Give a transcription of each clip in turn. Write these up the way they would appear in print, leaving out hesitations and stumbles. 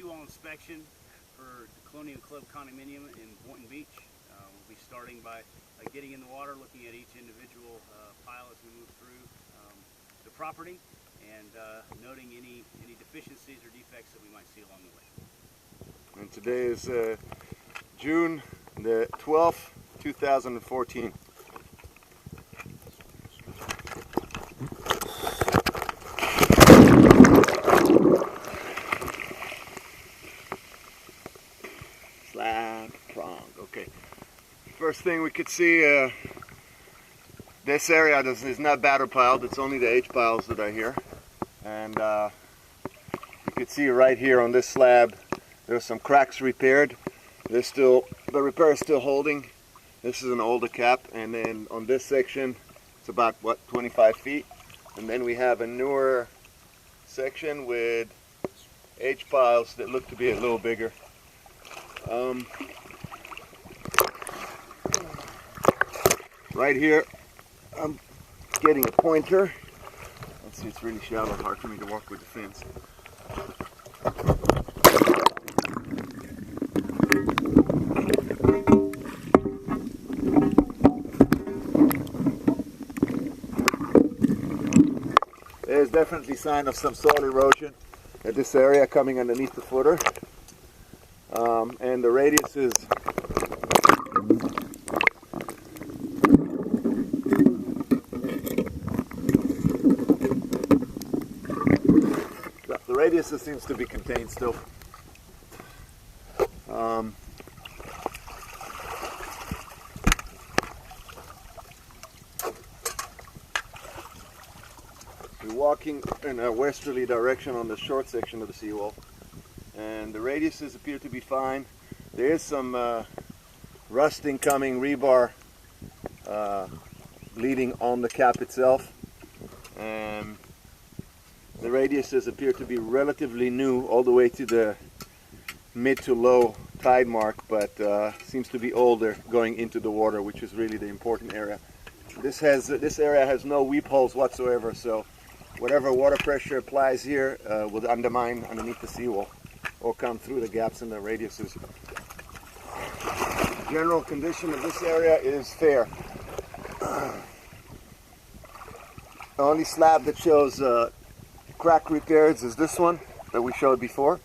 seawall inspection for the Colonial Club Condominium in Boynton Beach. We'll be starting by getting in the water, looking at each individual pile as we move through the property, and noting any deficiencies or defects that we might see along the way. And today is June the 12th, 2014. Slab prong. Okay. First thing we could see, this area is not batter piled. It's only the H piles that are here, and you could see right here on this slab there's some cracks repaired. The repair is still holding. This is an older cap, and then on this section it's about 25 feet, and then we have a newer section with H piles that look to be a little bigger. Right here I'm getting a pointer. Let's see, it's really shallow, hard for me to walk with the fence. There's definitely sign of some soil erosion at this area coming underneath the footer. And the radius is seems to be contained still. We're walking in a westerly direction on the short section of the seawall, and the radiuses appear to be fine. There is some rust incoming rebar bleeding on the cap itself, and the radiuses appear to be relatively new all the way to the mid to low tide mark, but seems to be older going into the water, which is really the important area. This area has no weep holes whatsoever, so whatever water pressure applies here will undermine underneath the seawall or come through the gaps in the radiuses. General condition of this area is fair. The only slab that shows crack repairs is this one that we showed before,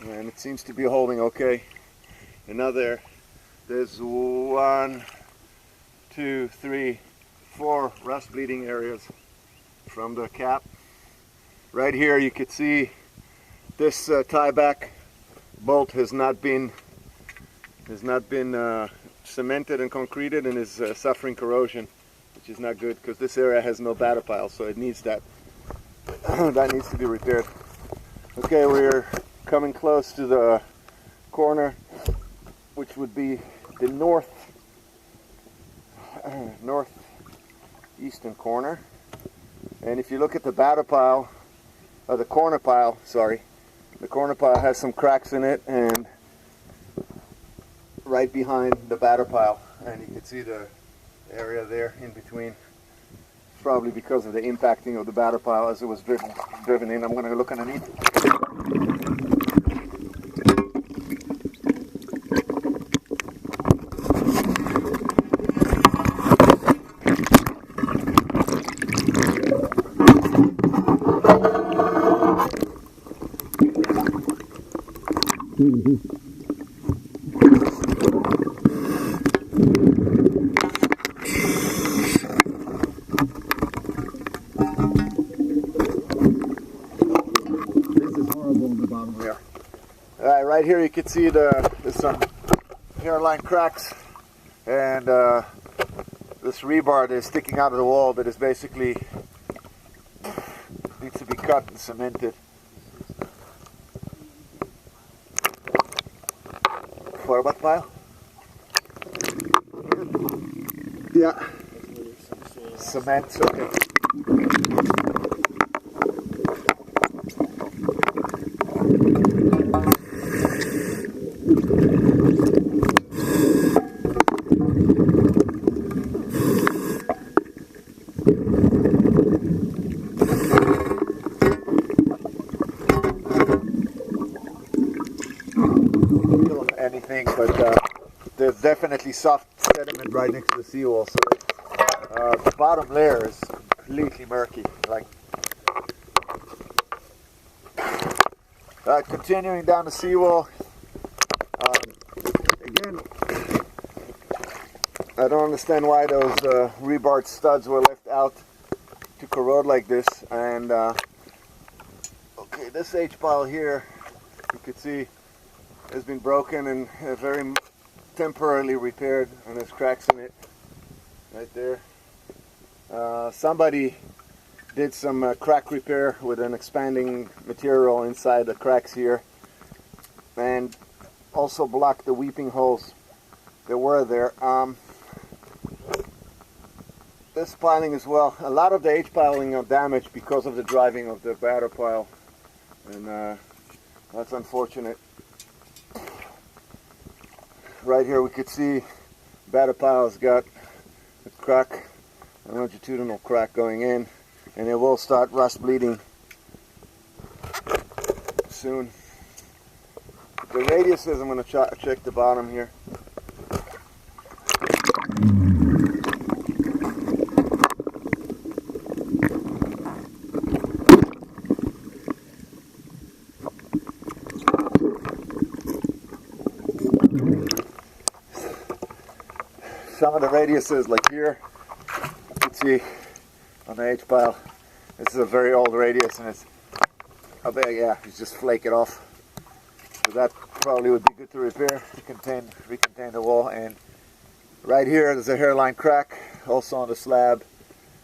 and it seems to be holding okay. There's 1, 2, 3, 4 rust bleeding areas from the cap. Right here you could see this tie back bolt has not been cemented and concreted and is suffering corrosion, which is not good because this area has no batter pile, so it needs that. That needs to be repaired. Okay, we're coming close to the corner, which would be the northeastern corner. And if you look at the batter pile, or the corner pile, sorry, the corner pile has some cracks in it, and right behind the batter pile, and you can see the area there in between. Probably because of the impacting of the batter pile as it was driven in. I'm going to look underneath. Right here you can see there's some hairline cracks, and this rebar that is sticking out of the wall that is basically needs to be cut and cemented. For what pile? Yeah. Cement, okay. anything, but there's definitely soft sediment right next to the seawall, so the bottom layer is completely murky. Like, continuing down the seawall, again, I don't understand why those rebar studs were left out to corrode like this. And okay, this H-pile here, you could see, has been broken and very temporarily repaired, and there's cracks in it right there. Somebody did some crack repair with an expanding material inside the cracks here, and also blocked the weeping holes that were there. This piling as well, a lot of the H-piling are damaged because of the driving of the batter pile, and that's unfortunate. Right here we could see batter pile has got a crack, a longitudinal crack going in, and it will start rust bleeding soon. The radiuses, I'm going to check the bottom here. Some of the radiuses, like here, you can see on the H-pile, this is a very old radius, and it's, I bet, yeah, you just flake it off. So that probably would be good to repair, to recontain the wall. And right here, there's a hairline crack, also on the slab,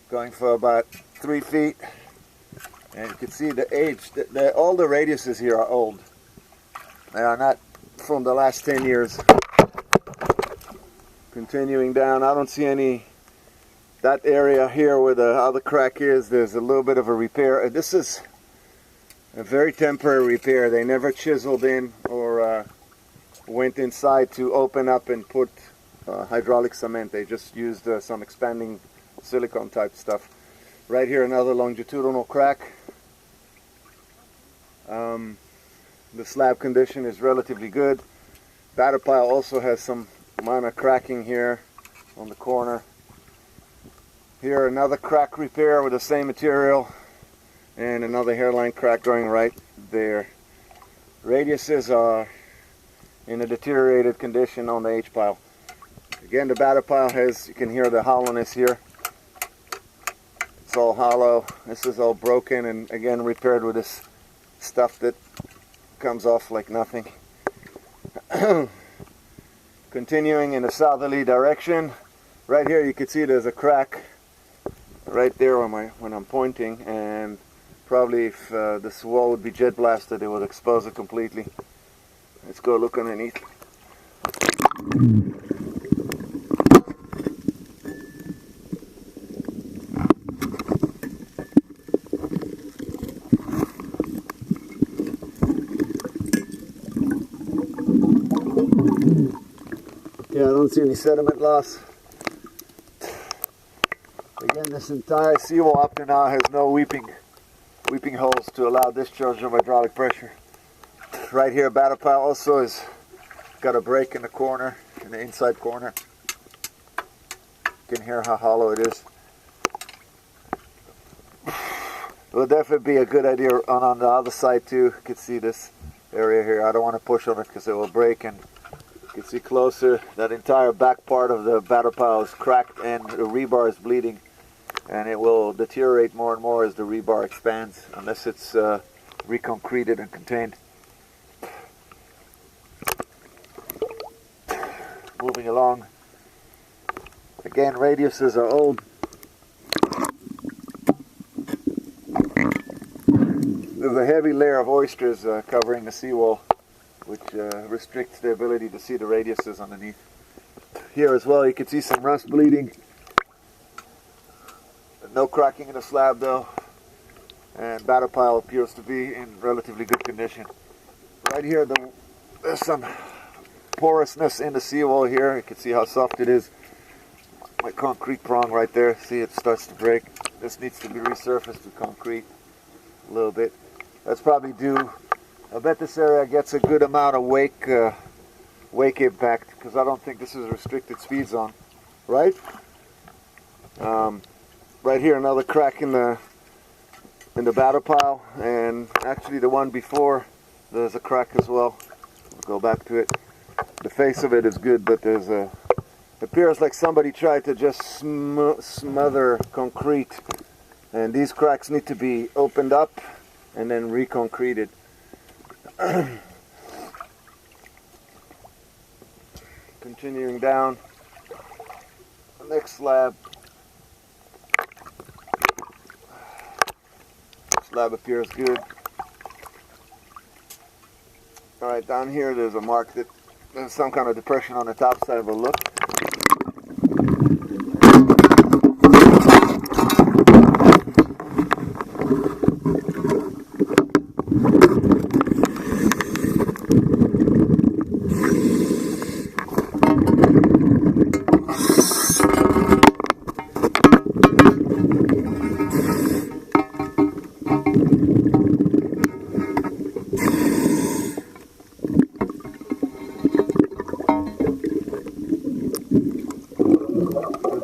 going for about 3 feet. And you can see the age, all the radiuses here are old. They are not from the last 10 years. Continuing down, I don't see any, that area here where the other crack is, there's a little bit of a repair. This is a very temporary repair. They never chiseled in or went inside to open up and put hydraulic cement. They just used some expanding silicone type stuff. Right here, another longitudinal crack. The slab condition is relatively good. Batter pile also has some minor cracking here on the corner. Here, another crack repair with the same material, and another hairline crack going right there. Radiuses are in a deteriorated condition on the H-pile. Again, the batter pile has, you can hear the hollowness here. It's all hollow. This is all broken and again repaired with this stuff that comes off like nothing. Continuing in a southerly direction, right here you can see there's a crack right there when I'm pointing, and probably if this wall would be jet blasted, it would expose it completely. Let's go look underneath. Yeah, I don't see any sediment loss. Again, this entire seawall up to now has no weeping holes to allow discharge of hydraulic pressure. Right here, batter pile also has got a break in the corner, in the inside corner. You can hear how hollow it is. It would definitely be a good idea on the other side too. You can see this area here. I don't want to push on it because it will break, and you can see closer that entire back part of the batter pile is cracked and the rebar is bleeding, and it will deteriorate more and more as the rebar expands unless it's reconcreted and contained. Moving along. Again, radiuses are old. There's a heavy layer of oysters covering the seawall, which restricts the ability to see the radiuses underneath. Here as well you can see some rust bleeding. No cracking in the slab though, and batter pile appears to be in relatively good condition. Right here there's some porousness in the seawall here. You can see how soft it is. My concrete prong right there, see it starts to break. This needs to be resurfaced with concrete a little bit. That's probably due, I bet this area gets a good amount of wake wake impact, because I don't think this is a restricted speed zone, right? Right here, another crack in the batter pile, and actually the one before, there's a crack as well. I'll go back to it. The face of it is good, but there's a, it appears like somebody tried to just smother concrete, and these cracks need to be opened up and then reconcreted. Continuing down, the next slab. Slab appears good. Alright, down here there's a mark that there's some kind of depression on the top side of a look.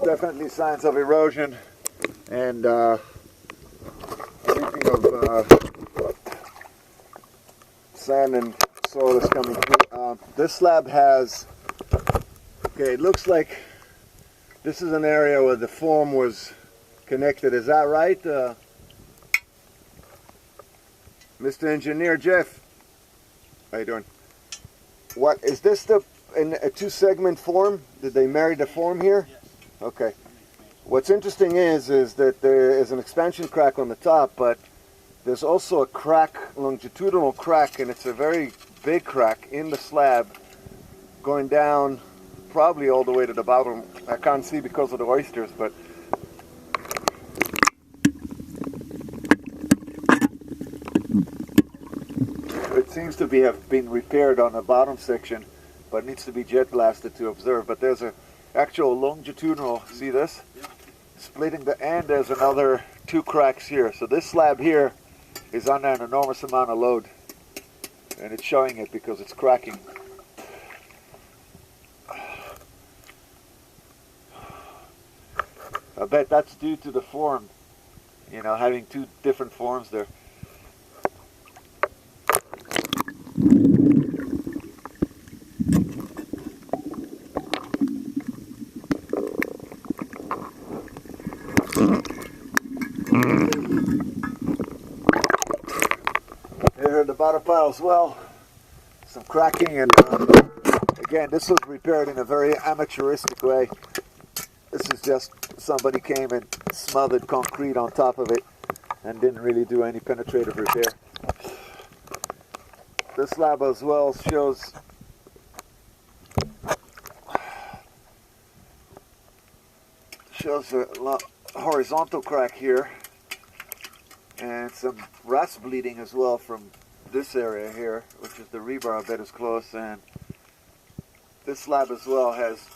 Definitely signs of erosion and leaking of sand and soil is coming through. This slab has, okay, it looks like this is an area where the form was connected. Is that right? Mr. Engineer Jeff, how you doing? What is this, in a two-segment form? Did they marry the form here? Yes. Okay. What's interesting is that there is an expansion crack on the top, but there's also a crack, longitudinal crack, and it's a very big crack in the slab going down probably all the way to the bottom. I can't see because of the oysters, but it seems to have been repaired on the bottom section, but needs to be jet blasted to observe. But there's a actual longitudinal, see this? Yeah. Splitting and there's another two cracks here. So this slab here is under an enormous amount of load, and it's showing it because it's cracking. I bet that's due to the form, you know, having two different forms there. Here in the bottom pile as well, some cracking, and again, this was repaired in a very amateuristic way. This is just somebody came and smothered concrete on top of it and didn't really do any penetrative repair. This slab as well shows a horizontal crack here, and some rust bleeding as well from this area here, which is the rebar bed is close, and this slab as well has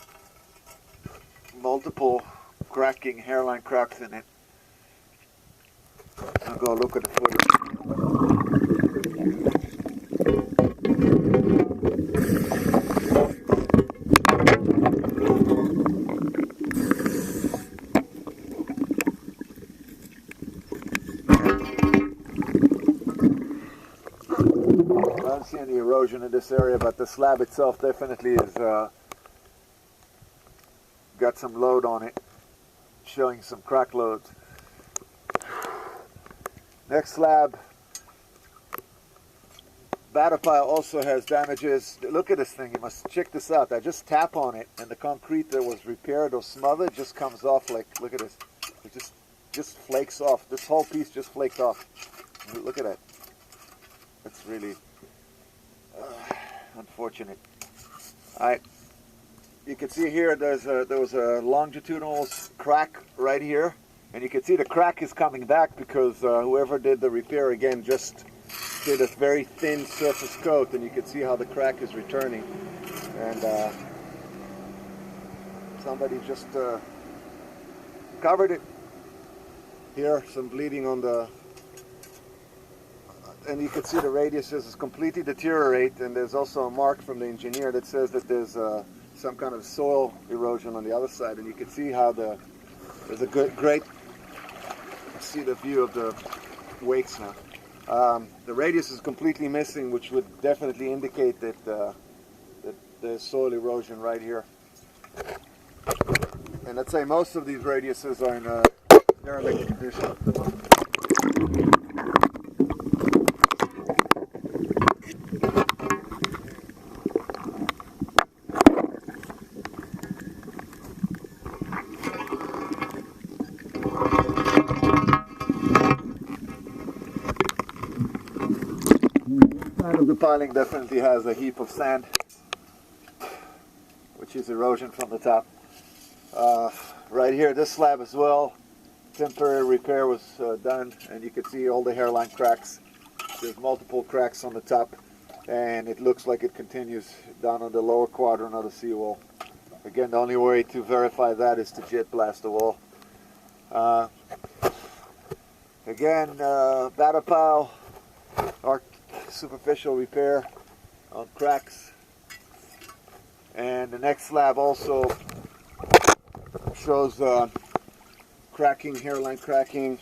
multiple cracking, hairline cracks in it. I'll go look at the footage. I don't see any erosion in this area, but the slab itself definitely is got some load on it, showing some crack loads. Next slab, batter pile also has damages. Look at this thing, you must check this out. I just tap on it and the concrete that was repaired or smothered just comes off. Like, look at this, it just flakes off. This whole piece just flaked off. Look at that. It's really unfortunate. Alright, you can see here there was a longitudinal crack right here, and you can see the crack is coming back because whoever did the repair again just did a very thin surface coat, and you can see how the crack is returning, and somebody just covered it. Here, some bleeding on the and you can see the radiuses is completely deteriorate, and there's also a mark from the engineer that says that there's some kind of soil erosion on the other side, and you can see how there's a great see the view of the wakes now. The radius is completely missing, which would definitely indicate that, that there's soil erosion right here. And I'd say most of these radiuses are in a derelict condition. The piling definitely has a heap of sand, which is erosion from the top. Right here, this slab as well, temporary repair was done, and you can see all the hairline cracks. There's multiple cracks on the top, and it looks like it continues down on the lower quadrant of the seawall. Again, the only way to verify that is to jet blast the wall. Again, batter pile, superficial repair on cracks, and the next slab also shows cracking, hairline cracking,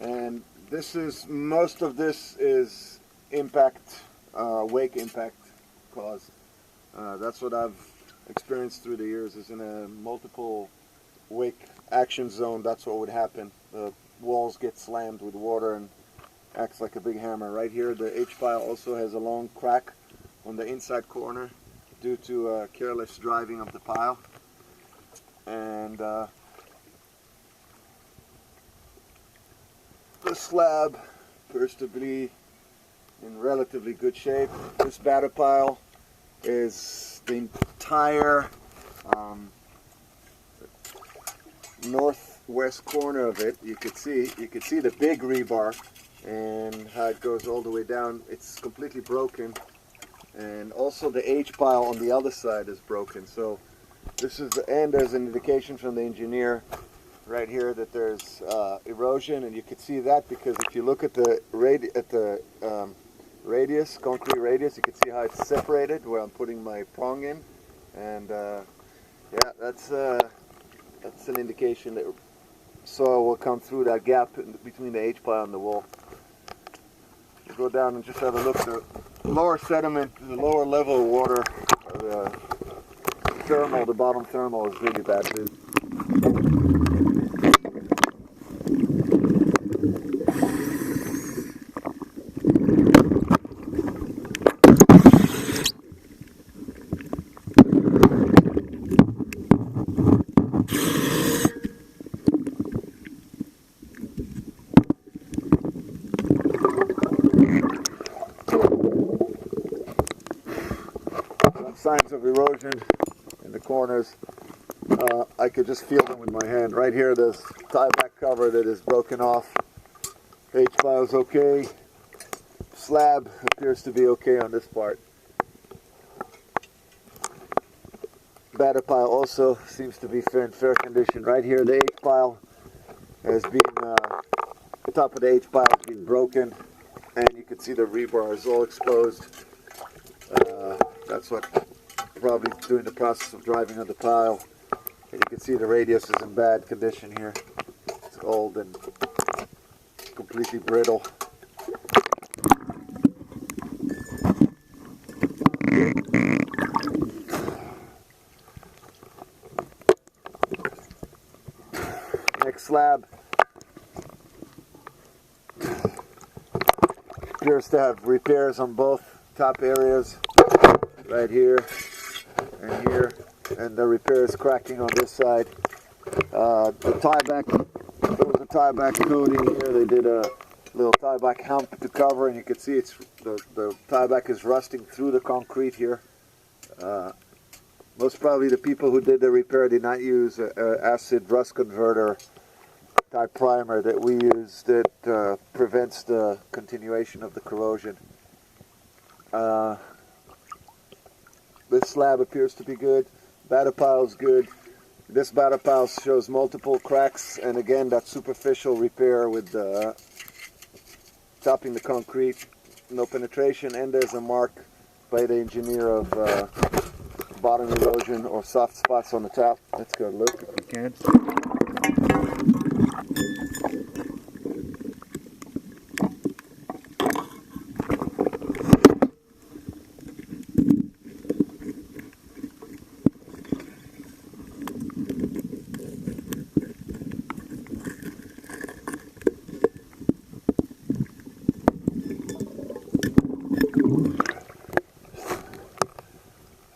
and this is, most of this is impact, wake impact caused. That's what I've experienced through the years, is in a multiple wake action zone, that's what would happen. The walls get slammed with water and acts like a big hammer. Right here, the H-pile also has a long crack on the inside corner due to careless driving of the pile. And the slab appears to be in relatively good shape. This batter pile is the entire northwest corner of it. You could see the big rebar and how it goes all the way down. It's completely broken, and also the H-pile on the other side is broken. So this is the end. There's an indication from the engineer right here that there's erosion, and you can see that because if you look at the radius, concrete radius, you can see how it's separated where I'm putting my prong in, and yeah, that's an indication that soil will come through that gap between the H-pile and the wall. We'll go down and just have a look at the lower sediment, the lower level of water, the thermal, the bottom thermal is really bad too. Signs of erosion in the corners. I could just feel them with my hand. Right here, there's tie-back cover that is broken off. H-pile is okay. Slab appears to be okay on this part. Batter pile also seems to be in fair condition. Right here, the H-pile has been, the top of the H-pile has been broken, and you can see the rebar is all exposed. That's what probably during the process of driving on the pile. And you can see the radius is in bad condition here. It's old and completely brittle. Next slab appears to have repairs on both top areas, right here and here, and the repair is cracking on this side. The tie-back, there was a tie-back coating here. They did a little tie-back hump to cover, and you can see it's the tie-back is rusting through the concrete here. Most probably the people who did the repair did not use acid rust converter type primer that we use that prevents the continuation of the corrosion. This slab appears to be good. Batter pile is good. This batter pile shows multiple cracks, and again that superficial repair with the topping the concrete, no penetration, and there's a mark by the engineer of bottom erosion or soft spots on the top. Let's go look if we can.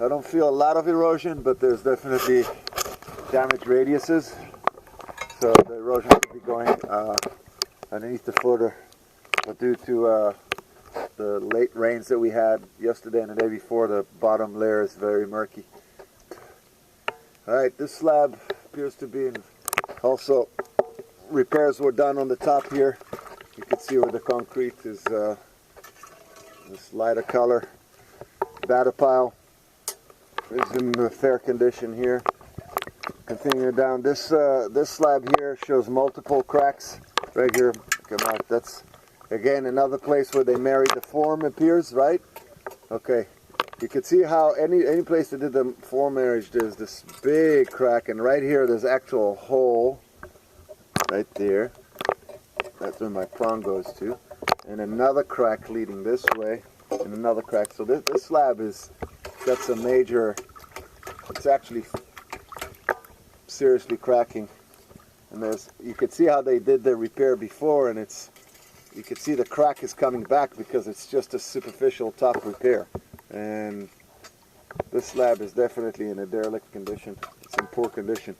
I don't feel a lot of erosion, but there's definitely damaged radiuses. So the erosion could be going underneath the footer. But due to the late rains that we had yesterday and the day before, the bottom layer is very murky. Alright, this slab appears to be in also repairs were done on the top here. You can see where the concrete is this lighter color. Batter pile is in fair condition here. Continuing down, this slab here shows multiple cracks right here. Come out. That's again another place where they married the form, appears, right? Okay, you can see how any place that did the form marriage, there's this big crack, and right here there's actual hole right there. That's where my prong goes to, and another crack leading this way, and another crack. So this slab is got some major, it's actually seriously cracking. And there's, you can see how they did the repair before, and it's, you can see the crack is coming back because it's just a superficial top repair. And this slab is definitely in a derelict condition. It's in poor condition.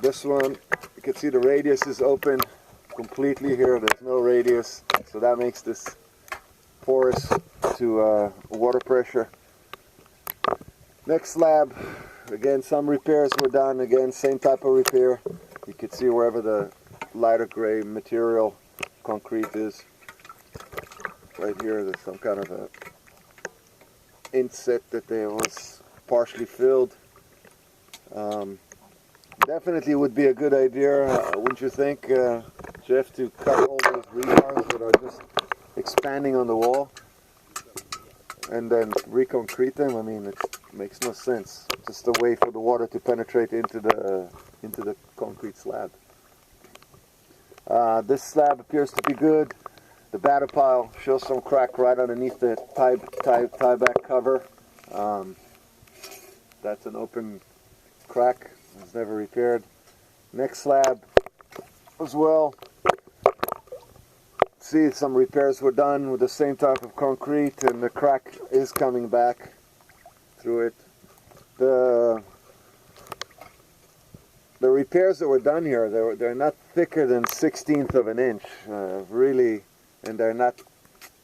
This one, you can see the radius is open completely here. There's no radius, so that makes this porous to water pressure. Next slab, again some repairs were done, again same type of repair. You can see wherever the lighter gray material concrete is. Right here there's some kind of a inset that there was partially filled. Definitely would be a good idea, wouldn't you think, Jeff, to cut all those rebars that are just expanding on the wall and then reconcrete them? I mean, it makes no sense. Just a way for the water to penetrate into the concrete slab. This slab appears to be good. The batter pile shows some crack right underneath the tie back cover. That's an open crack. It's never repaired. Next slab as well. See, some repairs were done with the same type of concrete, and the crack is coming back through it. The repairs that were done here, they're not thicker than 1/16 of an inch, really, and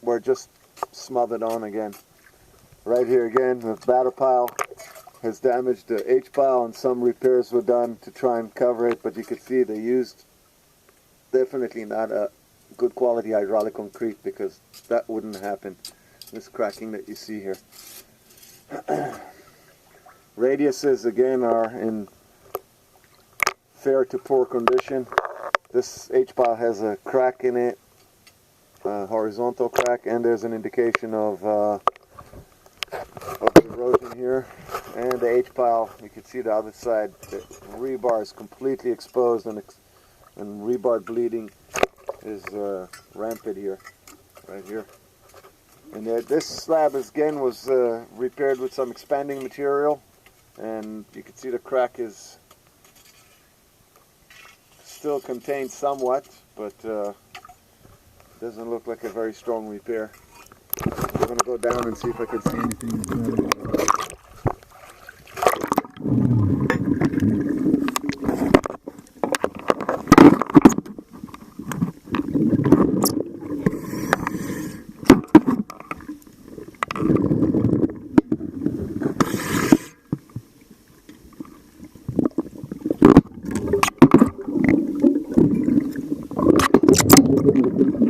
we're just smothered on again. Right here again, the batter pile has damaged the H pile, and some repairs were done to try and cover it, but you can see they used definitely not a good quality hydraulic concrete, because that wouldn't happen. This cracking that you see here. Radiuses again are in fair to poor condition. This H pile has a crack in it, a horizontal crack, and there's an indication of erosion here. And the H pile, you can see the other side, the rebar is completely exposed, and rebar bleeding is rampant here, right here. And this slab again was repaired with some expanding material, and you can see the crack is still contained somewhat, but doesn't look like a very strong repair. I'm going to go down and see if I can see anything.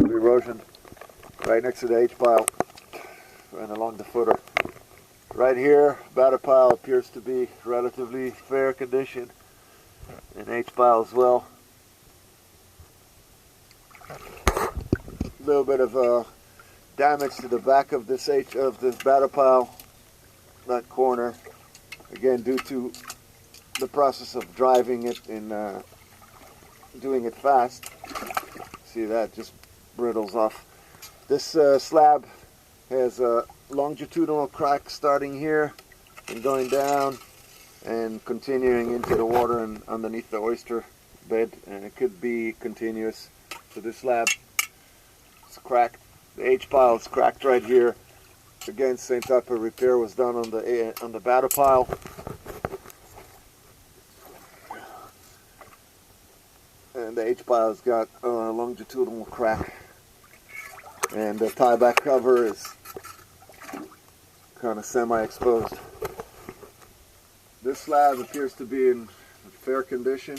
Erosion right next to the H pile and along the footer. Right here, batter pile appears to be relatively fair condition, and H pile as well. little bit of damage to the back of this batter pile, that corner, again due to the process of driving it and doing it fast. See, that just brittles off. This slab has a longitudinal crack starting here and going down and continuing into the water and underneath the oyster bed, and it could be continuous. So this slab is cracked. The H pile is cracked right here. Again, same type of repair was done on the batter pile. And the H pile has got a longitudinal crack, and the tieback cover is kind of semi-exposed. This slab appears to be in fair condition.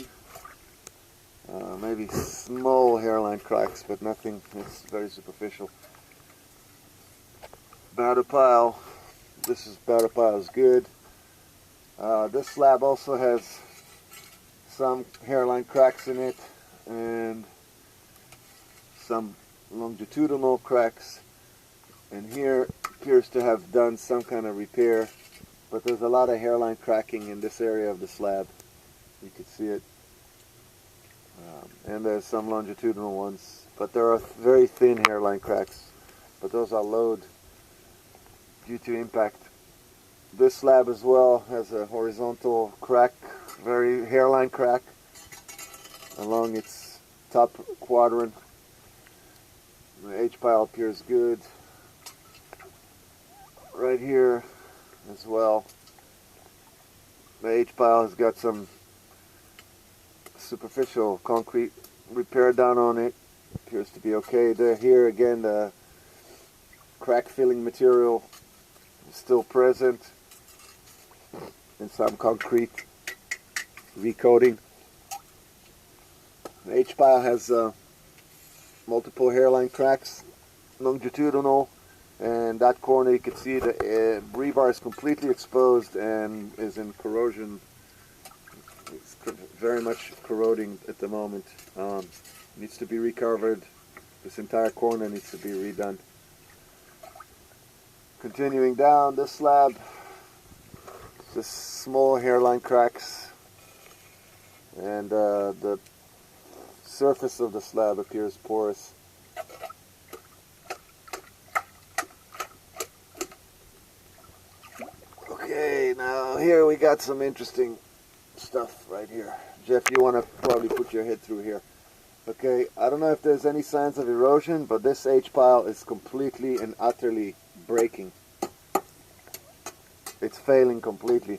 Maybe small hairline cracks, but nothing. It's very superficial. Batter pile. Batter pile is good. This slab also has some hairline cracks in it and some longitudinal cracks. And here appears to have done some kind of repair, but there's a lot of hairline cracking in this area of the slab. You can see it. And there's some longitudinal ones, but there are very thin hairline cracks, but those are load due to impact. This slab as well has a horizontal crack, very hairline crack along its top quadrant. The H pile appears good right here as well. The H pile has got some superficial concrete repair done on it. Appears to be okay. Here again, the crack filling material is still present and some concrete recoating. The H pile has multiple hairline cracks, longitudinal, and that corner you can see the rebar is completely exposed and is in corrosion. It's very much corroding at the moment. Needs to be recovered. This entire corner needs to be redone. Continuing down this slab, just small hairline cracks, and the surface of the slab appears porous. Okay, now here we got some interesting stuff right here. Jeff, you want to probably put your head through here. Okay, I don't know if there's any signs of erosion, but this H pile is completely and utterly breaking. It's failing completely.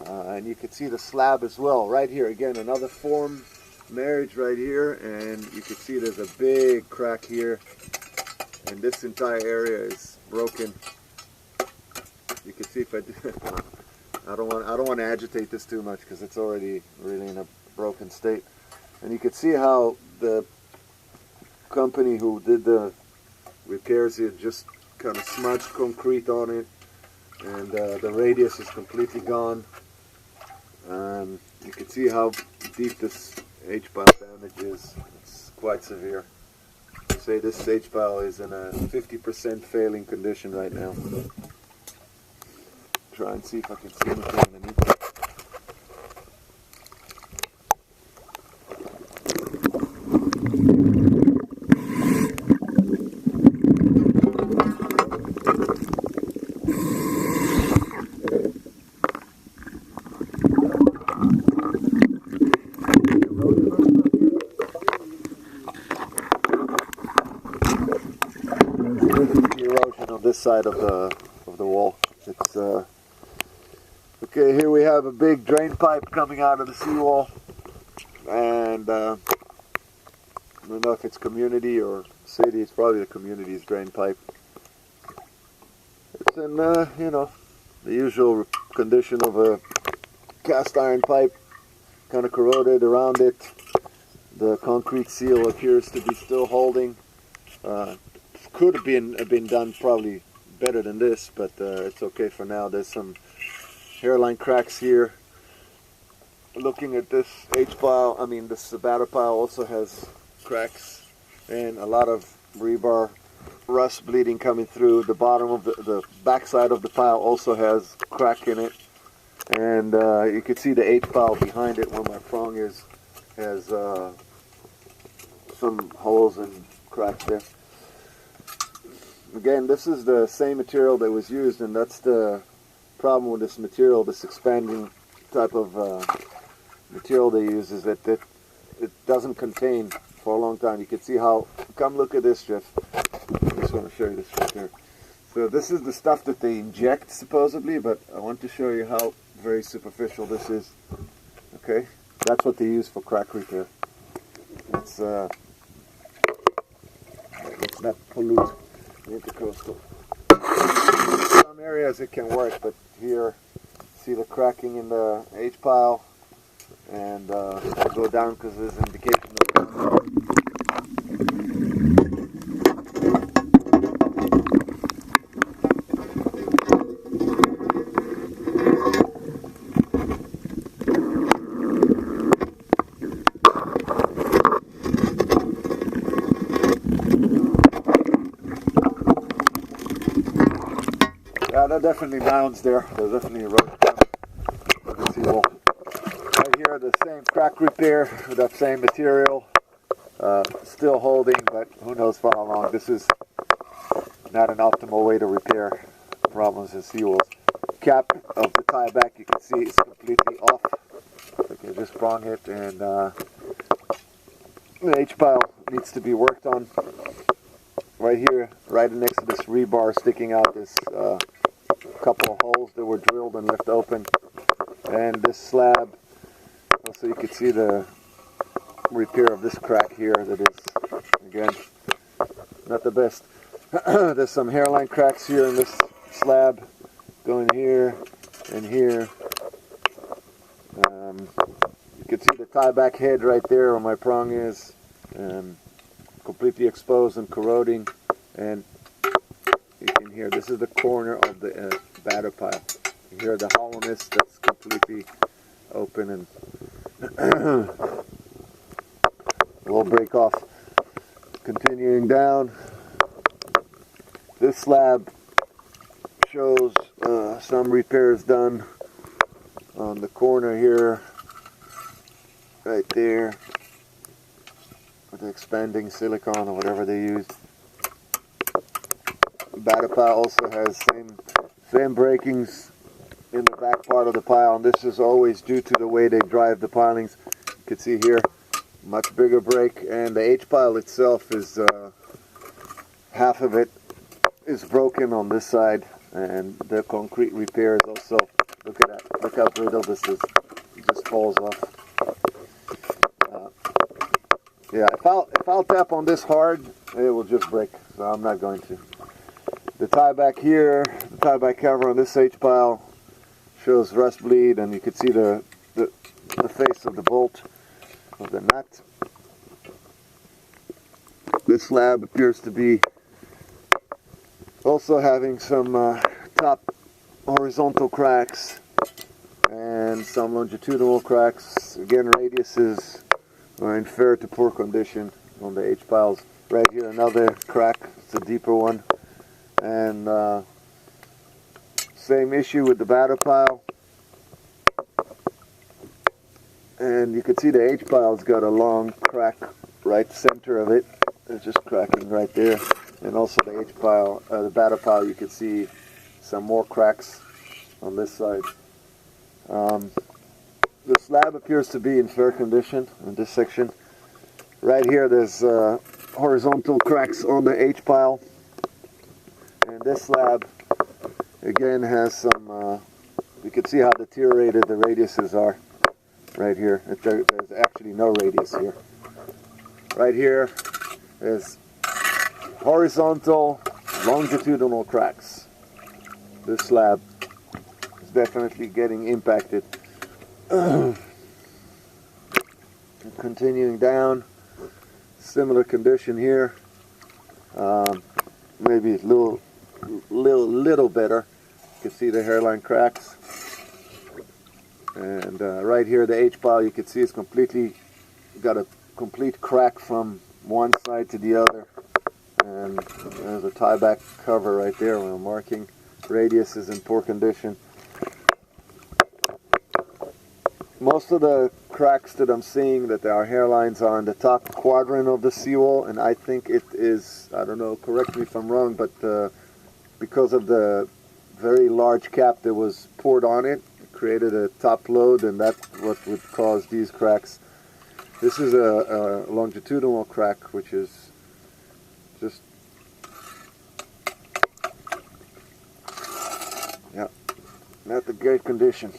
And you can see the slab as well right here. Again, another form marriage right here, and you can see there's a big crack here, and this entire area is broken. You can see if I do I don't want to agitate this too much because it's already really in a broken state. And you can see how the company who did the repairs here just kind of smudged concrete on it, and the radius is completely gone. You can see how deep this H-pile damage is. It's quite severe. I'd say this H-pile is in a 50% failing condition right now. Try and see if I can see anything underneath it. Erosion on this side of the wall. It's okay. Here we have a big drain pipe coming out of the seawall, and I don't know if it's community or city. It's probably the community's drain pipe. It's in you know, the usual condition of a cast iron pipe, kind of corroded around it. The concrete seal appears to be still holding. Could have been done probably better than this, but it's okay for now. There's some hairline cracks here. Looking at this H pile, I mean this batter pile also has cracks and a lot of rebar rust bleeding coming through. The bottom of the backside of the pile also has crack in it, and you can see the H pile behind it where my prong is has some holes and cracks there. Again, this is the same material that was used, and that's the problem with this material, this expanding type of material they use, is that it doesn't contain for a long time. You can see how, come look at this, Jeff. I just want to show you this right there. So this is the stuff that they inject supposedly, but I want to show you how very superficial this is. Okay, that's what they use for crack repair. Let's not pollute the intercoastal. In some areas it can work, but here, see the cracking in the H pile, and I'll go down because there's an indication of yeah, there are definitely mounds there. There's definitely erosion of the seawall. Right here, the same crack repair with that same material. Still holding, but who knows for how long. This is not an optimal way to repair problems in seawalls. Cap of the tie back, you can see it's completely off. Okay, just prong it, and the H pile needs to be worked on. Right here, right next to this rebar sticking out, this couple of holes that were drilled and left open, and this slab. Also, you can see the repair of this crack here that is, again, not the best. There's some hairline cracks here in this slab, going here and here. You can see the tie back head right there where my prong is, completely exposed and corroding, and you can hear this is the corner of the batter pile. You hear the hollowness that's completely open, and will break off. Continuing down, this slab shows some repairs done on the corner here, right there, with the expanding silicone or whatever they use. The batter pile also has same breakings in the back part of the pile, and this is always due to the way they drive the pilings. You can see here, much bigger break, and the H pile itself is half of it is broken on this side, and the concrete repair is also, look at that, look how brittle this is. It just falls off. Yeah, if I'll tap on this hard, it will just break, so I'm not going to. The tie back here, the tie back cover on this H pile shows rust bleed, and you can see the face of the bolt of the nut. This slab appears to be also having some top horizontal cracks and some longitudinal cracks. Again, radiuses are in fair to poor condition on the H piles. Right here, another crack. It's a deeper one. And same issue with the batter pile. And you can see the H pile's got a long crack right center of it. It's just cracking right there. And also the H pile, the batter pile, you can see some more cracks on this side. The slab appears to be in fair condition in this section. Right here, there's horizontal cracks on the H pile. And this slab, again, has some, you can see how deteriorated the radiuses are right here. There's actually no radius here. Right here is horizontal, longitudinal cracks. This slab is definitely getting impacted. Continuing down, similar condition here. Maybe a little better. You can see the hairline cracks. And right here, the H pile, you can see it's completely got a complete crack from one side to the other. and there's a tieback cover right there where I'm marking. Radius is in poor condition. Most of the cracks that I'm seeing that there are hairlines are in the top quadrant of the seawall, and I think it is, I don't know, correct me if I'm wrong, but because of the very large cap that was poured on it, it created a top load, and that's what would cause these cracks. This is a longitudinal crack, which is just, yeah, not the great condition.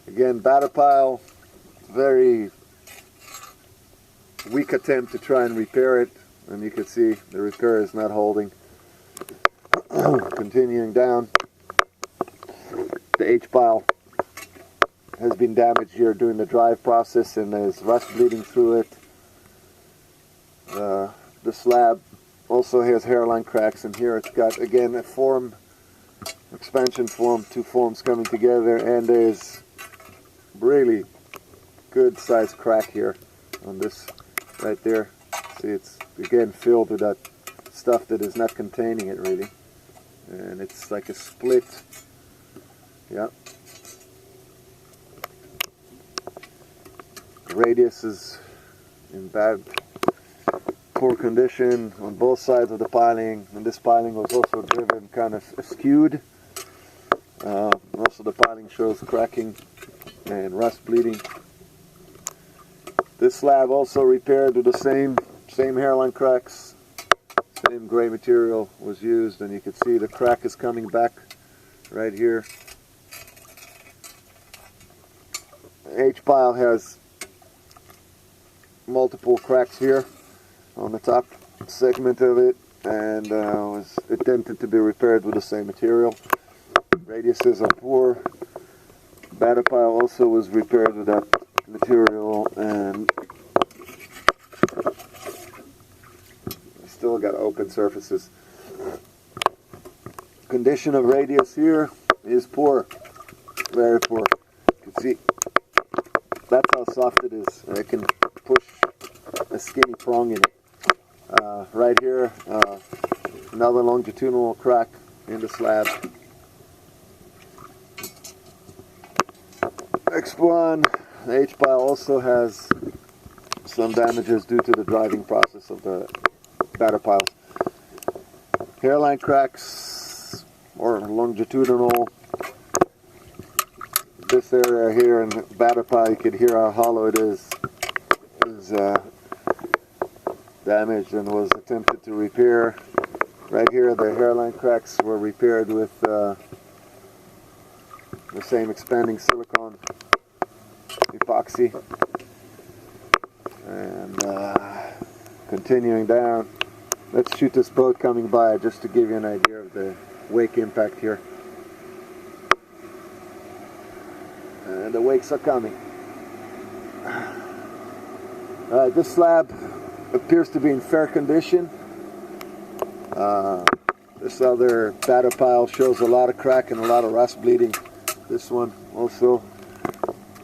Again, batter pile, very weak attempt to try and repair it, and you can see the repair is not holding. Continuing down, the H-pile has been damaged here during the drive process, and there's rust bleeding through it. The slab also has hairline cracks, and here it's got, again, a form, expansion form, two forms coming together, and there's really good sized crack here on this right there. See, it's again filled with that stuff that is not containing it really, and it's like a split. Yeah, the radius is in poor condition on both sides of the piling, and this piling was also driven kind of skewed. Most of the piling shows cracking and rust bleeding. This slab also repaired with the same hairline cracks, same gray material was used, and you can see the crack is coming back right here. The H-pile has multiple cracks here on the top segment of it, and was attempted to be repaired with the same material. Radiuses are poor. Batter pile also was repaired with that material, and still got open surfaces. Condition of radius here is poor, very poor. You can see that's how soft it is. I can push a skinny prong in it. Right here, another longitudinal crack in the slab. Next one, the H-pile also has some damages due to the driving process of the batter piles. Hairline cracks, or longitudinal. This area here in the batter pile, you can hear how hollow it is damaged and was attempted to repair. Right here, the hairline cracks were repaired with the same expanding silicone epoxy. And continuing down, let's shoot this boat coming by just to give you an idea of the wake impact here. And the wakes are coming. This slab appears to be in fair condition. This other batter pile shows a lot of crack and a lot of rust bleeding. This one also,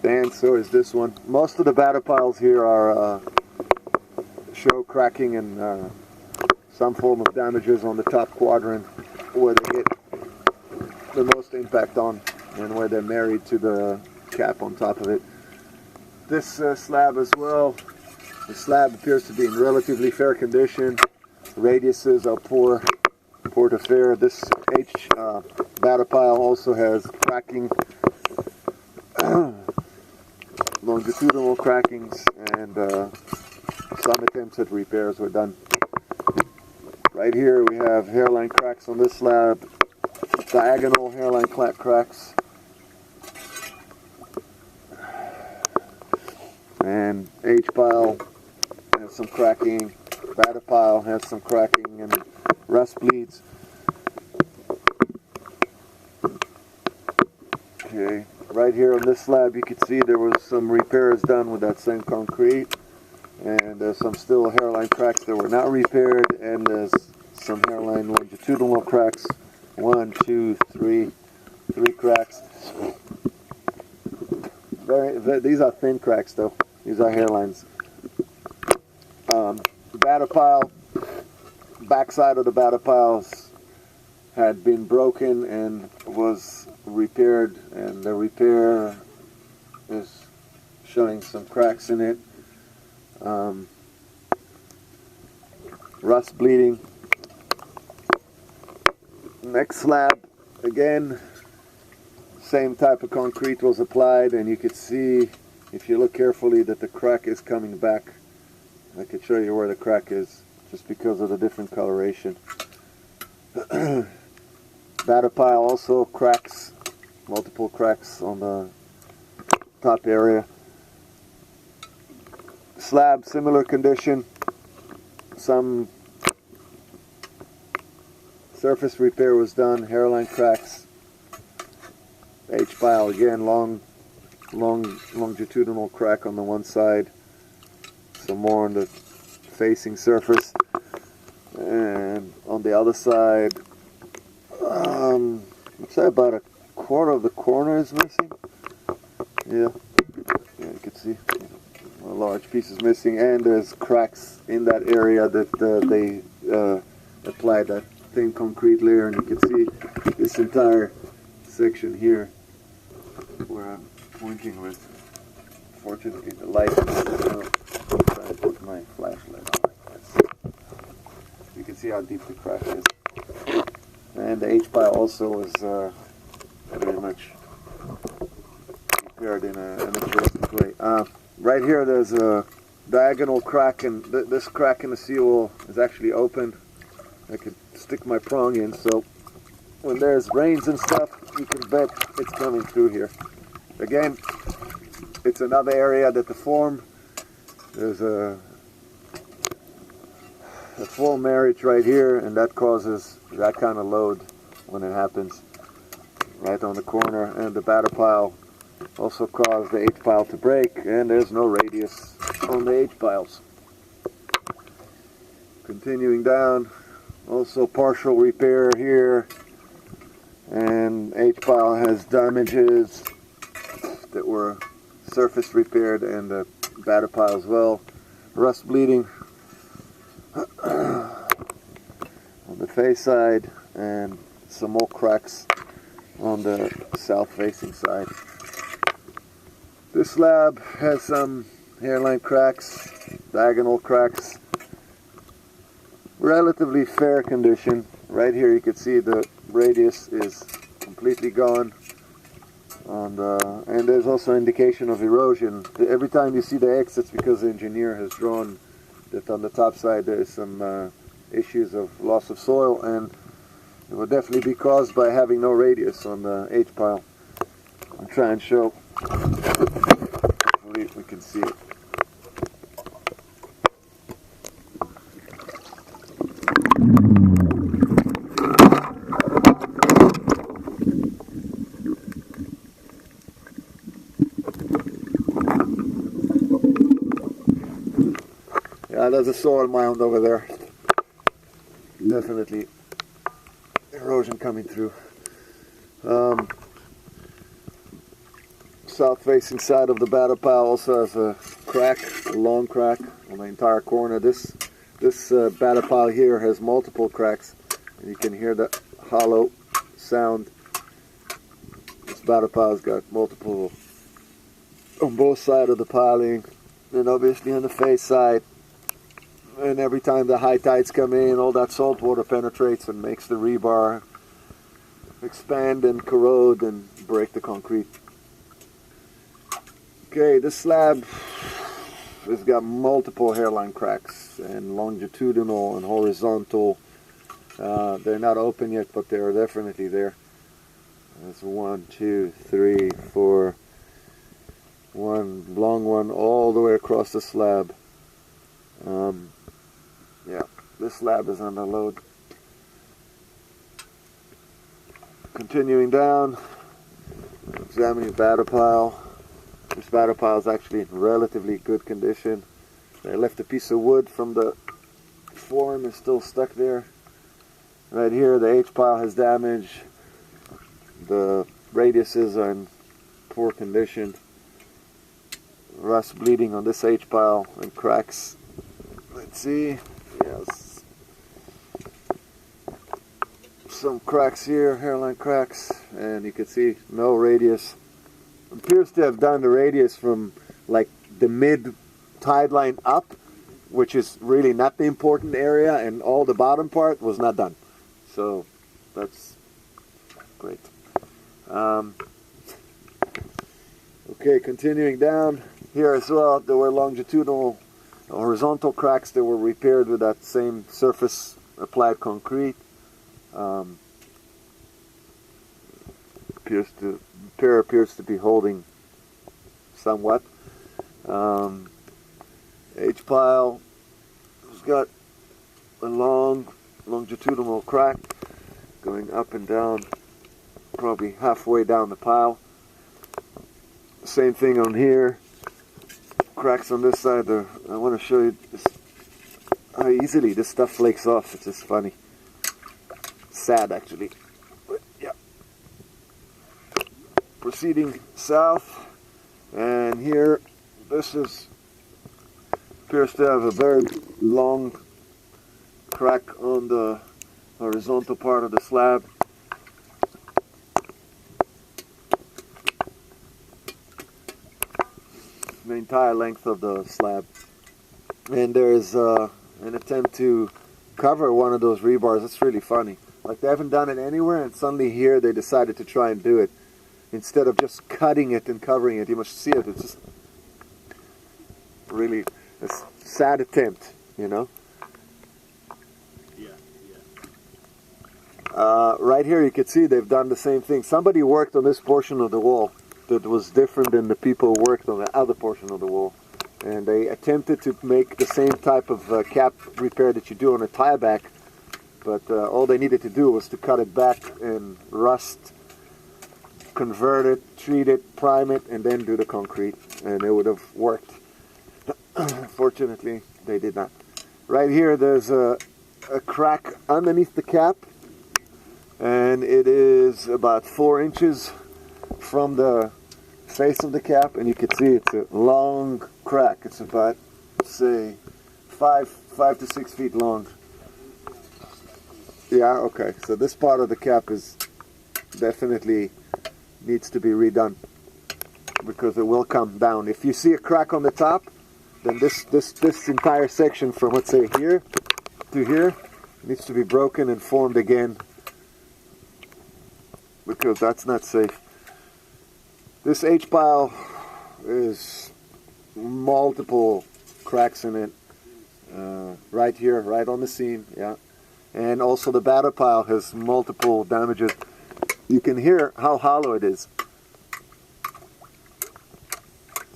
and so is this one. Most of the batter piles here are show cracking and some form of damages on the top quadrant where they get the most impact on, and where they're married to the cap on top of it. This slab as well, the slab appears to be in relatively fair condition. Radiuses are poor to fair. This batter pile also has cracking, longitudinal crackings, and some attempts at repairs were done. Right here we have hairline cracks on this slab, diagonal hairline cracks, and H-pile has some cracking, batter pile has some cracking and rust bleeds. Okay, right here on this slab you can see there was some repairs done with that same concrete, and there's some still hairline cracks that were not repaired, and there's some hairline longitudinal cracks. 1, 2, 3 cracks. These are thin cracks though. These are hairlines. Batter pile backside of the batter piles had been broken and was repaired, and the repair is showing some cracks in it. Rust bleeding. Next slab, again, same type of concrete was applied, and you could see, if you look carefully, that the crack is coming back. I could show you where the crack is just because of the different coloration. Batter pile also cracks, multiple cracks on the top area. Slab, similar condition. Some surface repair was done, hairline cracks. H-pile again, longitudinal crack on the one side. Some more on the facing surface. And on the other side, I'd say about a quarter of the corner is missing. Yeah, you can see a large piece is missing, and there's cracks in that area that they applied that thin concrete layer, and you can see this entire section here where I'm pointing with. Fortunately, the light is I'm trying to put my flashlight on. You can see how deep the crack is. And the H-pile also is very much repaired in an interesting way. Right here there's a diagonal crack, and this crack in the seawall is actually open. I could stick my prong in, so when there's rains and stuff, you can bet it's coming through here. Again, it's another area that the form, there's a full marriage right here, and that causes that kind of load when it happens right on the corner. And the batter pile also caused the H-pile to break, and there's no radius on the H-piles. Continuing down, also partial repair here, and H-pile has damages that were surface repaired, and the batter pile as well. Rust bleeding on the face side, and some more cracks on the south facing side. This slab has some hairline cracks, diagonal cracks, relatively fair condition. Right here you can see the radius is completely gone, and there's also indication of erosion. Every time you see the X, it's because the engineer has drawn that on the top side there's some issues of loss of soil, and it will definitely be caused by having no radius on the H-pile. I'll try and show. Hopefully we can see it. Yeah, there's a soil mound over there. Definitely erosion coming through. South facing side of the batter pile also has a crack, a long crack on the entire corner. This batter pile here has multiple cracks, and you can hear the hollow sound. This batter pile's got multiple on both sides of the piling, and obviously on the face side. And every time the high tides come in, all that salt water penetrates and makes the rebar expand and corrode and break the concrete. Okay, this slab has got multiple hairline cracks, and longitudinal and horizontal. They're not open yet, but they're definitely there. There's 1, 2, 3, 4. One long one all the way across the slab. Yeah, this slab is under load. Continuing down, examining the batter pile. This batter pile is actually in relatively good condition. I left a piece of wood from the form, is still stuck there. Right here the H-pile has damage. The radiuses are in poor condition. Rust bleeding on this H-pile and cracks. Let's see. Yes. some cracks here, hairline cracks, and you can see no radius. Appears to have done the radius from like the mid tide line up, which is really not the important area, and all the bottom part was not done. So that's great. Okay, continuing down here as well, there were longitudinal, horizontal cracks that were repaired with that same surface applied concrete. Repair appears to be holding somewhat. H-pile has got a long longitudinal crack going up and down, probably halfway down the pile. Same thing on here. Cracks on this side. I want to show you how easily this stuff flakes off. It's just funny. Sad, actually. But, yeah. Proceeding south, and here, this appears to have a very long crack on the horizontal part of the slab. The entire length of the slab, and there's an attempt to cover one of those rebars. It's really funny. Like, they haven't done it anywhere, and suddenly here they decided to try and do it instead of just cutting it and covering it. You must see it. It's just really a sad attempt, you know. Yeah. Right here you can see they've done the same thing. Somebody worked on this portion of the wall that was different than the people who worked on the other portion of the wall, and they attempted to make the same type of cap repair that you do on a tieback, but all they needed to do was to cut it back and rust, convert it, treat it, prime it, and then do the concrete, and it would have worked. Fortunately, they did not. Right here there's a crack underneath the cap, and it is about 4 inches from the face of the cap, and you can see it's a long crack. It's about, say, 5 to 6 feet long. Yeah, okay, so this part of the cap is definitely needs to be redone, because it will come down. If you see a crack on the top, then this entire section from, let's say, here to here needs to be broken and formed again, because that's not safe. This H-pile is multiple cracks in it, right here, right on the seam, yeah. And also the batter pile has multiple damages. You can hear how hollow it is.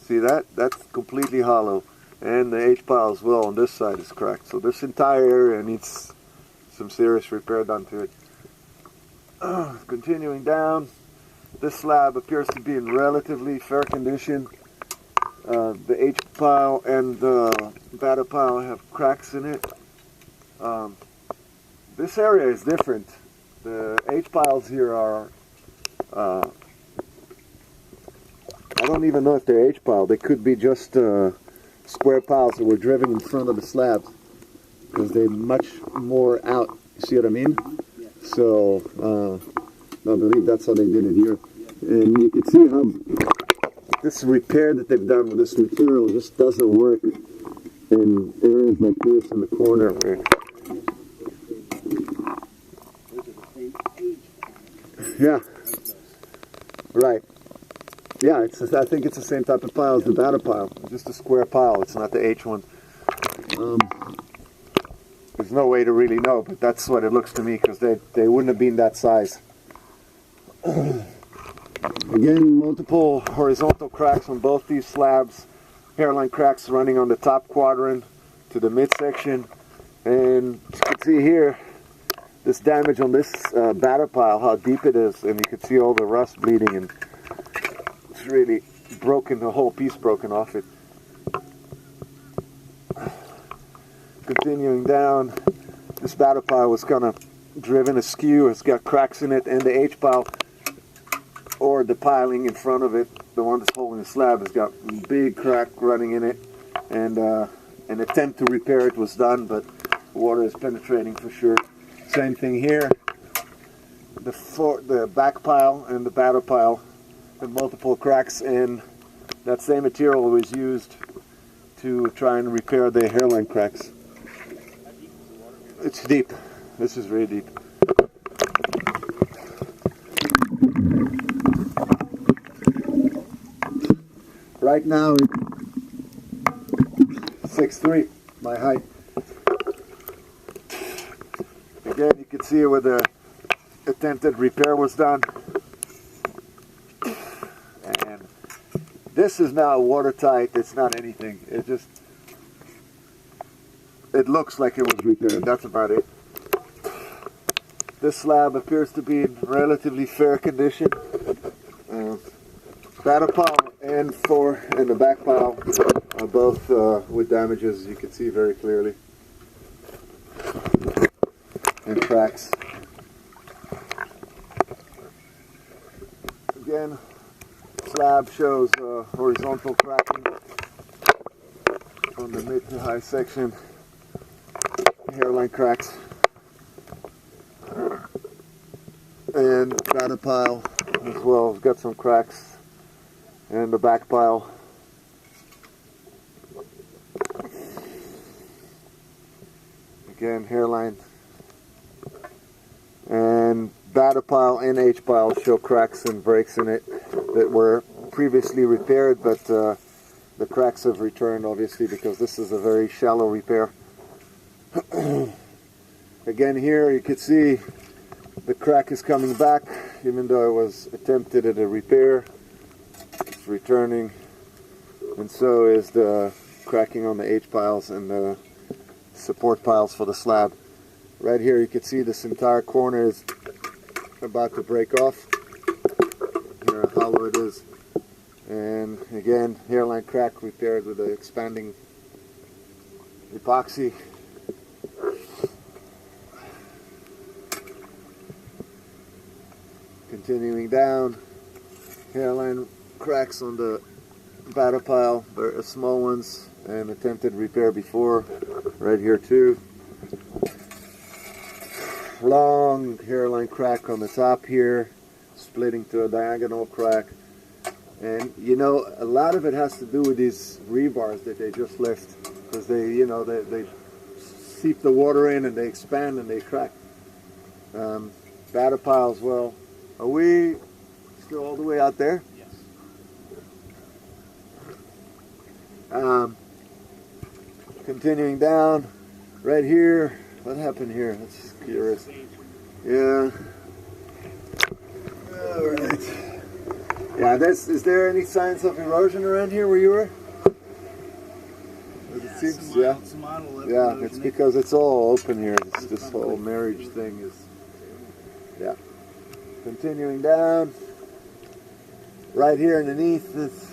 See that? That's completely hollow. And the H-pile as well on this side is cracked. So this entire area needs some serious repair done to it. Continuing down, this slab appears to be in relatively fair condition. The H-pile and the batter pile have cracks in it. This area is different. The H-piles here are, I don't even know if they're H-pile. They could be just square piles that were driven in front of the slab, because they're much more out. You see what I mean? Yeah. So, I believe that's how they did it here. And you can see how this repair that they've done with this material just doesn't work in areas like this in the corner where, yeah, right. Yeah, I think it's the same type of pile as the batter pile, just a square pile. It's not the H one. There's no way to really know, but that's what it looks to me, because they wouldn't have been that size. Again, multiple horizontal cracks on both these slabs. Hairline cracks running on the top quadrant to the midsection. And you can see here, this damage on this batter pile, how deep it is, and you can see all the rust bleeding, and it's really broken, the whole piece broken off it. Continuing down, this batter pile was kind of driven askew. It's got cracks in it, and the H-pile, or the piling in front of it, the one that's holding the slab, has got a big crack running in it, and an attempt to repair it was done, but water is penetrating for sure. Same thing here. the back pile and the batter pile and multiple cracks, and that same material was used to try and repair the hairline cracks. It's deep. This is really deep. Right now, 6'3", my height. Again, you can see where the attempted repair was done. And this is now watertight. It's not anything. It looks like it was repaired. That's about it. This slab appears to be in relatively fair condition. Batter pile and the back pile are both with damages, as you can see very clearly, and cracks. Again, slab shows horizontal cracking on the mid to high section, hairline cracks, and batter pile as well. It's got some cracks. And the back pile. Again, hairline. And batter pile and H pile show cracks and breaks in it that were previously repaired, but the cracks have returned, obviously, because this is a very shallow repair. Again, here you can see the crack is coming back, even though it was attempted at a repair. It's returning, and so is the cracking on the H piles and the support piles for the slab. Right here you can see this entire corner is about to break off. Here how hollow it is. And again, hairline crack repaired with the expanding epoxy. Continuing down, hairline cracks on the batter pile, very small ones, and attempted repair before, right here too. Long hairline crack on the top here, splitting to a diagonal crack. And you know, a lot of it has to do with these rebars that they just left, because they, you know, they seep the water in and they expand and they crack. Batter pile as well. Are we still all the way out there? Yes. Continuing down, right here. What happened here? That's curious. Yeah. All right. Yeah. Is there any signs of erosion around here where you were? Yeah, it seems, yeah. Yeah, it's because it's all open here. This whole marriage thing is. Yeah. Continuing down. Right here underneath this.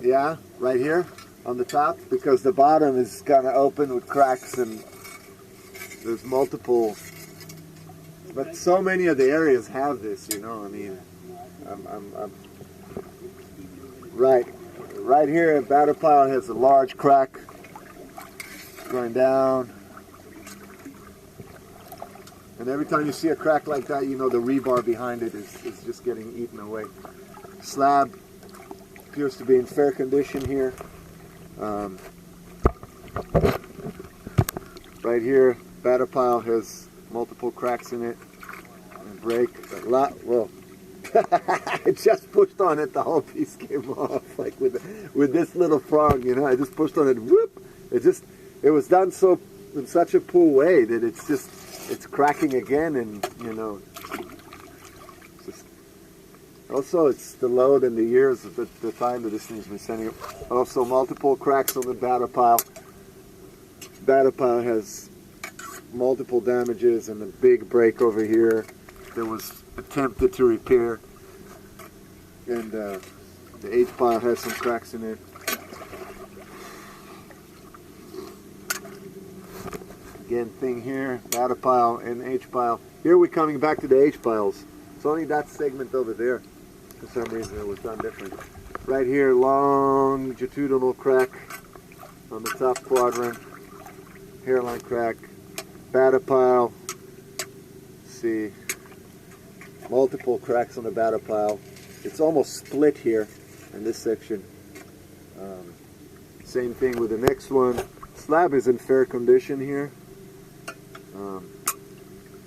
Yeah, right here on the top, because the bottom is kind of open with cracks and there's multiple. But so many of the areas have this, you know. I mean, I'm right here. Batter pile has a large crack going down, and every time you see a crack like that, you know the rebar behind it is just getting eaten away. Slab appears to be in fair condition here. Right here, batter pile has multiple cracks in it and break a lot. Well, I just pushed on it, the whole piece came off, like with this little prong, you know. I just pushed on it, whoop! It was done in such a poor way that it's cracking again, and you know. Also, it's the load and the years of the time that this thing's been sending up. Also, multiple cracks on the batter pile. Batter pile has multiple damages and a big break over here that was attempted to repair. And the H pile has some cracks in it. Again, thing here, batter pile and H pile. Here we're coming back to the H piles. It's only that segment over there. For some reason it was done different. Right here, longitudinal crack on the top quadrant, hairline crack, batter pile. See, multiple cracks on the batter pile. It's almost split here in this section. Same thing with the next one. Slab is in fair condition here.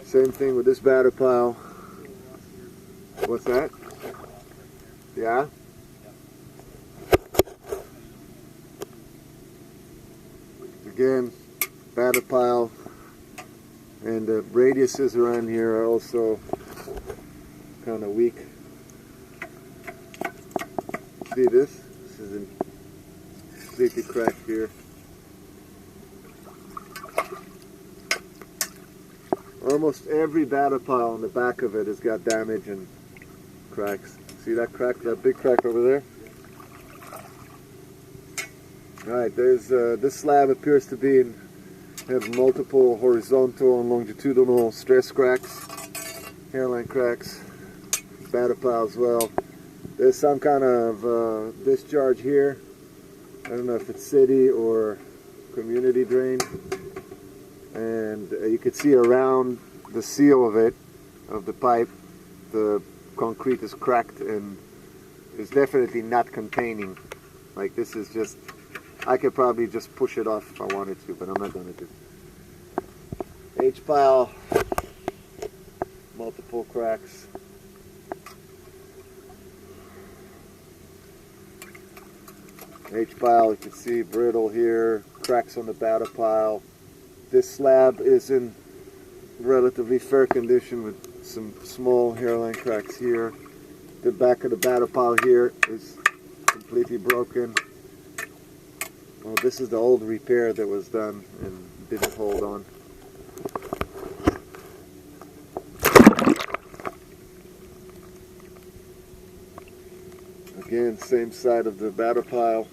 Same thing with this batter pile. What's that? Yeah? Again, batter pile. And the radiuses around here are also kind of weak. See this? This is completely cracked here. Almost every batter pile on the back of it has got damage and cracks. See that crack, that big crack over there? Alright, there's this slab appears to have multiple horizontal and longitudinal stress cracks, hairline cracks, batter pile as well. There's some kind of discharge here. I don't know if it's city or community drain. And you can see around the seal of it, of the pipe, the concrete is cracked and is definitely not containing. Like this is just, I could probably just push it off if I wanted to, but I'm not going to do. H-pile, multiple cracks. H-pile, you can see brittle here, cracks on the batter pile. This slab is in relatively fair condition with some small hairline cracks here. The back of the batter pile here is completely broken. Well, this is the old repair that was done and didn't hold on. Again, same side of the batter pile.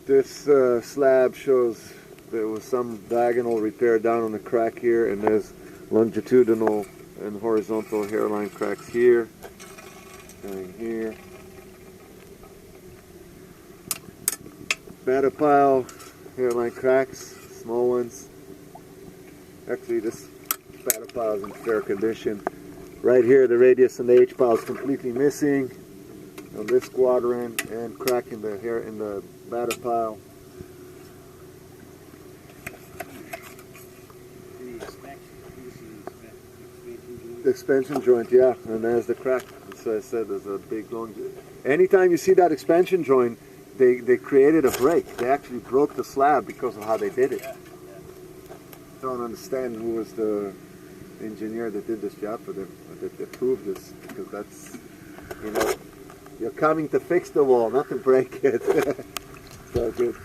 This slab shows there was some diagonal repair down on the crack here, and there's longitudinal and horizontal hairline cracks here, going here. Batter pile, hairline cracks, small ones. Actually, this batter pile is in fair condition. Right here, the radius in the H pile is completely missing on this quadrant, and crack in the hair in the batter pile. The expansion joint, yeah, and there's the crack. So I said there's a big long. Anytime you see that expansion joint, they created a break. They actually broke the slab because of how they did it. Don't understand who was the engineer that did this job for them, that approved this, because that's, you know, you're coming to fix the wall, not to break it. So good.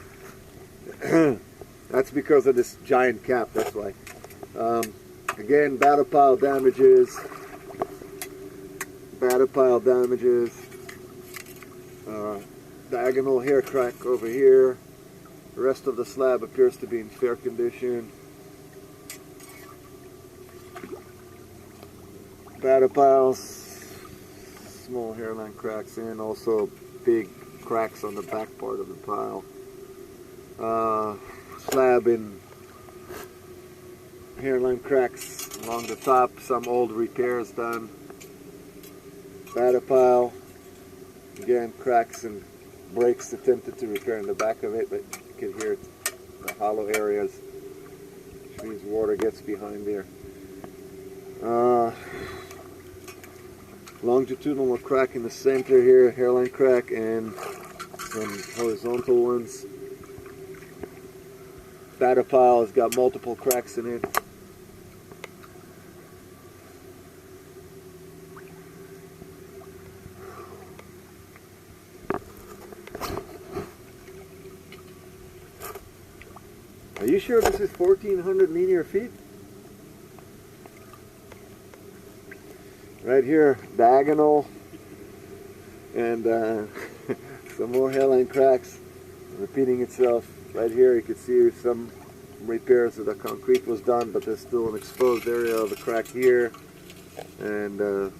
That's because of this giant cap. That's why. Again, batter pile damages, diagonal hair crack over here. The rest of the slab appears to be in fair condition. Batter piles, small hairline cracks, and also big cracks on the back part of the pile. Slab in hairline cracks along the top, some old repairs done. Batter pile, again cracks and breaks attempted to repair in the back of it, but you can hear the hollow areas, which means water gets behind there. Longitudinal crack in the center here, hairline crack, and some horizontal ones. Batter pile has got multiple cracks in it. Are you sure this is 1,400 linear feet? Right here, diagonal, and some more hairline cracks, repeating itself. Right here you can see some repairs that the concrete was done, but there's still an exposed area of the crack here. And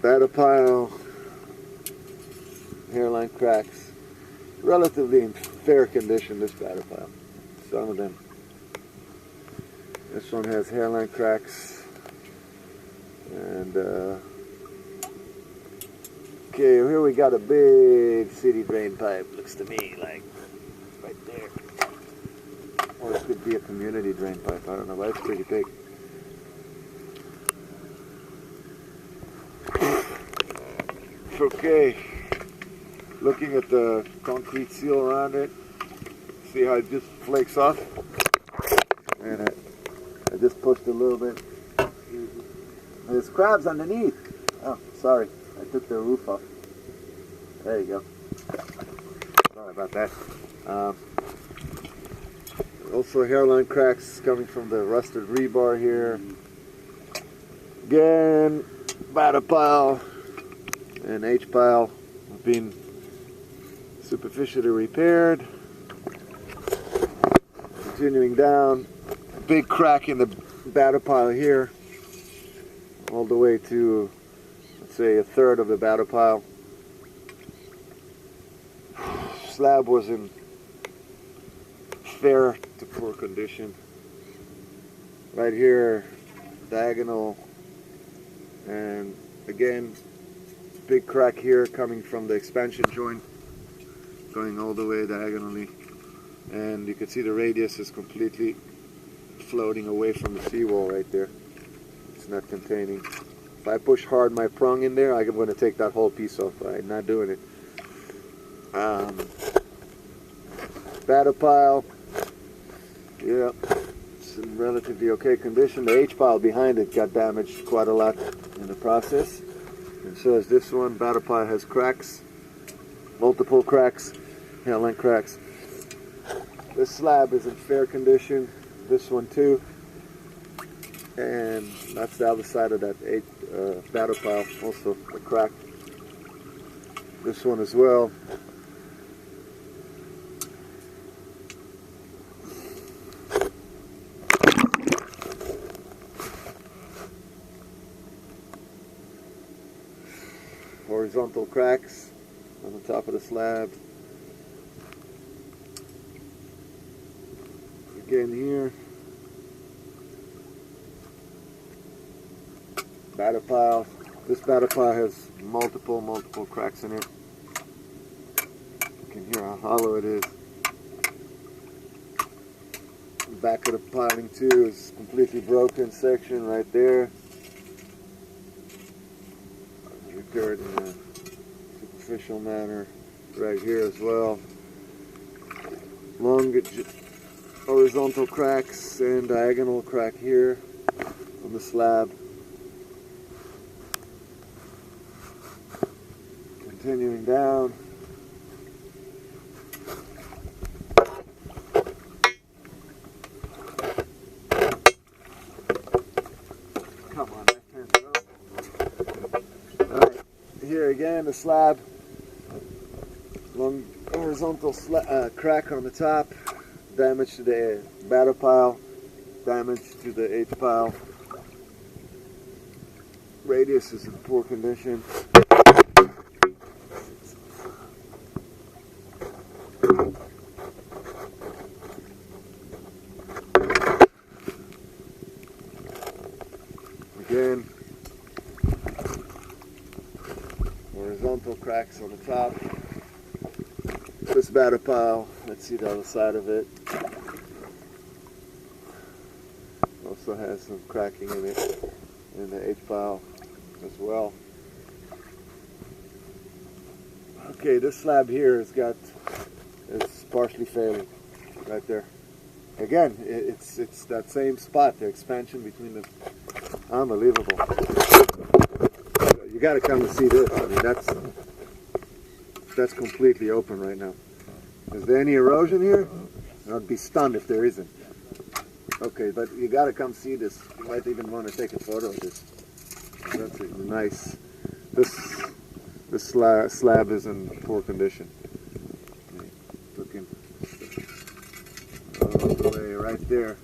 batter pile, hairline cracks. Relatively in fair condition, this batter pile. Some of them This one has hairline cracks. And okay, here we got a big city drain pipe. Looks to me like right there. Or it could be a community drain pipe. I don't know, but it's pretty big. Okay, looking at the concrete seal around it, see how it just flakes off? And I just pushed a little bit. There's crabs underneath. Oh, sorry, I took the roof off. There you go. Sorry about that. Also hairline cracks coming from the rusted rebar here. Again, batter pile and H pile have been superficially repaired. Continuing down, a big crack in the batter pile here, all the way to, let's say, a third of the batter pile. Slab was in fair to poor condition. Right here, diagonal, and again, big crack here coming from the expansion joint, going all the way diagonally, and you can see the radius is completely floating away from the seawall right there. It's not containing. If I push hard my prong in there, I'm going to take that whole piece off. I'm not doing it. Batter pile, yeah, it's in relatively okay condition. The H pile behind it got damaged quite a lot in the process, and so is this one. Batter pile has cracks, multiple cracks, hairline cracks. This slab is in fair condition, this one too, and that's the other side of that batter pile, also a crack. This one as well. Horizontal cracks on the top of the slab. Again here. Batter pile. This batter pile has multiple cracks in it. You can hear how hollow it is. The back of the piling too is completely broken section right there. Repaired in a superficial manner right here as well. Long horizontal cracks and diagonal crack here on the slab. Continuing down. Come on, left hand go. Alright, here again the slab. Long horizontal crack on the top. Damage to the batter pile. Damage to the H pile. Radius is in poor condition. Again, horizontal cracks on the top. This batter pile, let's see the other side of it. Also has some cracking in it, in the H pile as well. Okay, this slab here it's partially failing right there. Again, it's that same spot, the expansion between the, unbelievable. You got to come and see this. I mean, that's completely open right now. Is there any erosion here? I'd be stunned if there isn't. Okay, but you got to come see this. You might even want to take a photo of this. That's nice. This slab is in poor condition. Looking all the way right there.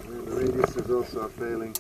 And the radius is also failing.